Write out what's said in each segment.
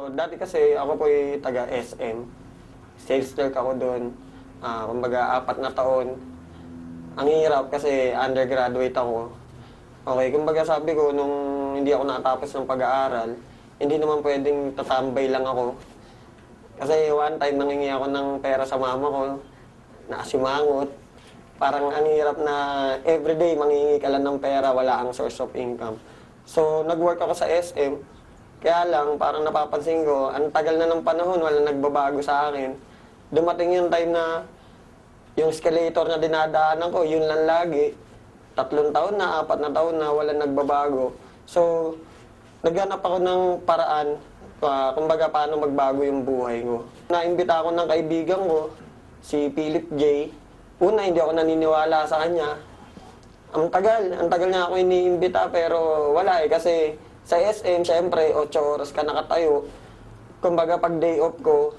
Dati kasi ako po'y taga SM. Sales clerk ako doon. Kumbaga, 4 na taon. Ang hirap kasi undergraduate ako. Okay, kumbaga sabi ko, nung hindi ako natapos ng pag-aaral, hindi naman pwedeng tatambay lang ako. Kasi one time, nangingi ako ng pera sa mama ko, nakasimangot. Parang ang hirap na everyday mangingi ka lang ng pera, wala ang source of income. So, nag-work ako sa SM. Kaya lang, parang napapansin ko, ang tagal na ng panahon, walang nagbabago sa akin. Dumating yung time na yung escalator na dinadaanan ko, yun lang lagi. 3 taon na, 4 na taon na, walang nagbabago. So, naghanap ako ng paraan, kumbaga paano magbago yung buhay ko. Naimbita ako ng kaibigan ko, si Philip J. Una, hindi ako naniniwala sa kanya. Ang tagal niya ako iniimbita pero wala kasi sa SM, syempre, 8 oras ka nakatayo. Kumbaga, pag day off ko,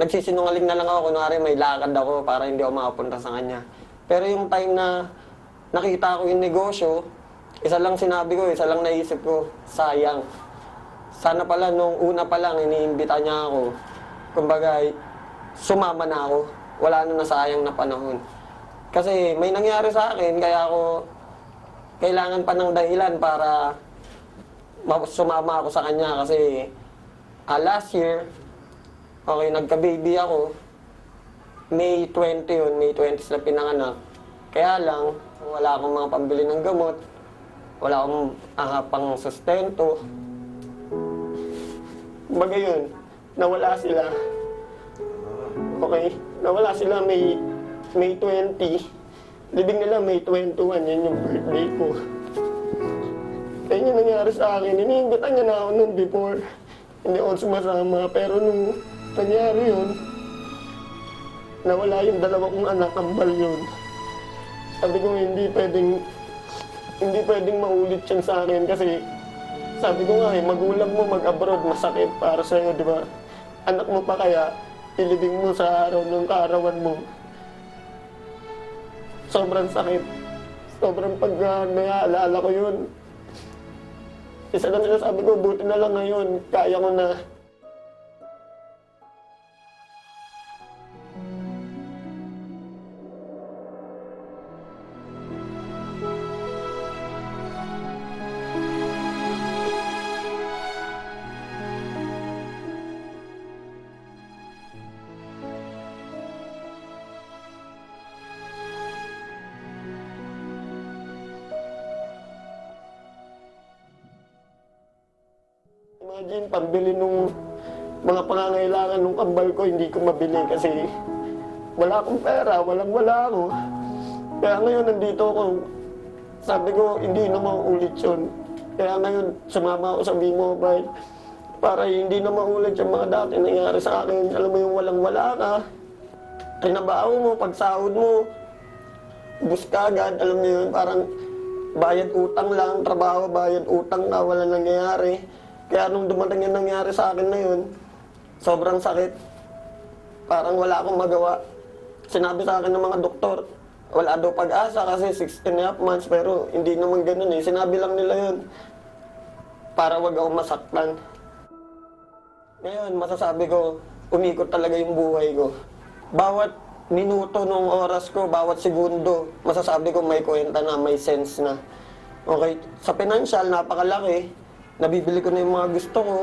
nagsisinungaling na lang ako, kunwari may lakad ako para hindi ako makapunta sa kanya. Pero yung time na nakita ko yung negosyo, isa lang sinabi ko, isa lang naisip ko, sayang. Sana pala, nung una pa lang, iniimbita niya ako. Kumbaga, sumama na ako. Wala na nasayang na panahon. Kasi may nangyari sa akin, kaya ako kailangan pa ng dahilan para sumama ako sa kanya. Kasi last year, okay, nagka-baby ako. May 20 yun, May 20 sila pinanganak. Kaya lang, wala akong mga pambili ng gamot. Wala akong pang sustento. Kumbaga yun, nawala sila. Okay, nawala sila May 20. Libing nila May 21, yun yung birthday ko. Kaya yun yung nangyari sa akin. Iniimbitan niya na ako nung before. Hindi ako sumasama. Pero nung nangyari yun, nawala yung 2 kong anak, kambal yun. Sabi ko, hindi pwedeng maulit yan sa akin kasi sabi ko nga magulang mo mag-abroad, masakit para sa'yo, di ba? Anak mo pa kaya, ilibing mo sa araw ng kaarawan mo. Sobrang sakit. Sobrang pag naalala ko yun. Isa lang nila sabi ko, buti na lang ngayon, kaya ko na. Imagine, pambili nung mga pangangailangan nung kambal ko, hindi ko mabili kasi wala akong pera, wala ako. Kaya ngayon, nandito ako. Sabi ko, hindi na mauulit yun. Kaya ngayon, sumama ako sa V-Mobile para hindi na maulit yung mga dati nangyari sa akin. Alam mo yung walang-wala ka, trinabaho mo, pagsahod mo, bus ka agad, alam mo yun, parang bayad utang lang, trabaho, bayad utang ka, walang nangyayari. Kaya nung dumating yung nangyari sa akin na yun, sobrang sakit. Parang wala akong magawa. Sinabi sa akin ng mga doktor, wala daw pag-asa kasi 6.5 months, pero hindi naman ganun eh. Sinabi lang nila yun para wag ako masaktan. Ngayon, masasabi ko, umikot talaga yung buhay ko. Bawat minuto ng oras ko, bawat segundo, masasabi ko may kwenta na, may sense na. Okay, sa financial, napakalaki. Nabibili ko na yung mga gusto ko.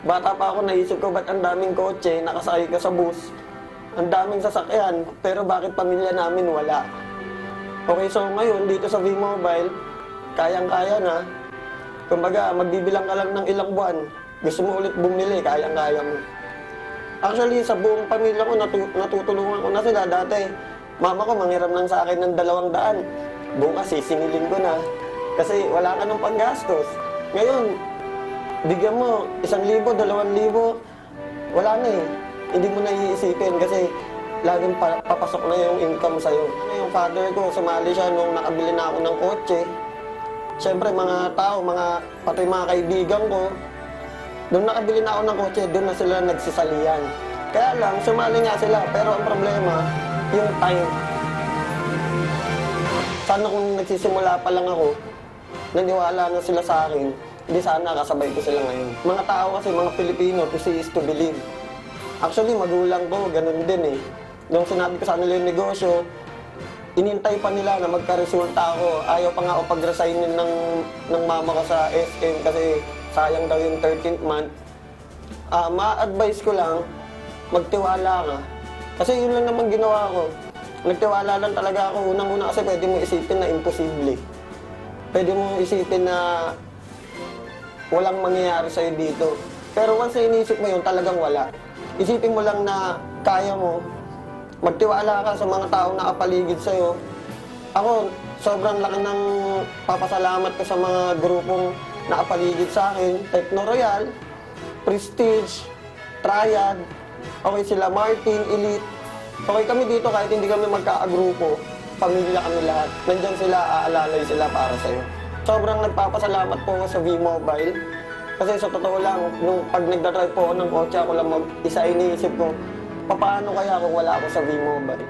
Bata pa ako, naisip ko, ba't ang daming kotse, nakasakay ka sa bus? Ang daming sasakyan, pero bakit pamilya namin wala? Okay, so ngayon, dito sa V-Mobile, kayang-kaya na. Kumbaga, magbibilang ka lang ng ilang buwan. Gusto mo ulit bumili, kayang-kaya mo. Actually, sa buong pamilya ko, natutulungan ko na sila. Dati, mama ko manghiram lang sa akin ng 200. Bukas, sisingilin ko na. Kasi wala ka ng panggastos. Ngayon, bigyan mo 1,000, 2,000, wala na eh. Hindi mo na iisipin kasi laging papasok na yung income sa'yo. Yung father ko, sumali siya nung nakabili na ako ng kotse. Siyempre, mga tao, pati mga kaibigan ko, nung nakabili na ako ng kotse, doon na sila nagsisalian. Kaya lang, sumali nga sila, pero ang problema, yung time. Sana kung nagsisimula pa lang ako, naniwala na sila sa akin, di sana kasabay ko sila ngayon. Mga tao kasi, mga Pilipino, to see is to believe. Actually, magulang ko, ganun din eh. Nung sinabi ko sa kanila yung negosyo, inintay pa nila na magka-resulta ako. Ayaw pa nga ako pag-resignin ng mama ko sa SM kasi sayang daw yung 13th month. Ma-advise ko lang, magtiwala ka. Kasi yun lang naman ginawa ko. Nagtiwala lang talaga ako. Unang-una kasi pwede mo isipin na imposible. Pwede mo isipin na walang mangyayari sa'yo dito. Pero once na inisip mo yun, talagang wala. Isipin mo lang na kaya mo. Magtiwala ka sa mga taong nakapaligid sa'yo. Ako, sobrang laki ng papasalamat ko sa mga grupong nakapaligid sa akin. Techno Royal, Prestige, Triad, okay sila Martin, Elite. Okay kami dito kahit hindi kami magkaagrupo. Pamilya kami lahat. Nandyan sila, aalalay sila para sa'yo. Sobrang nagpapasalamat po ako sa V-Mobile. Kasi sa totoo lang, nung pag nagdadrive po ako ng kotse, ako lang mag-isa iniisip ko, paano kaya kung wala ako sa V-Mobile?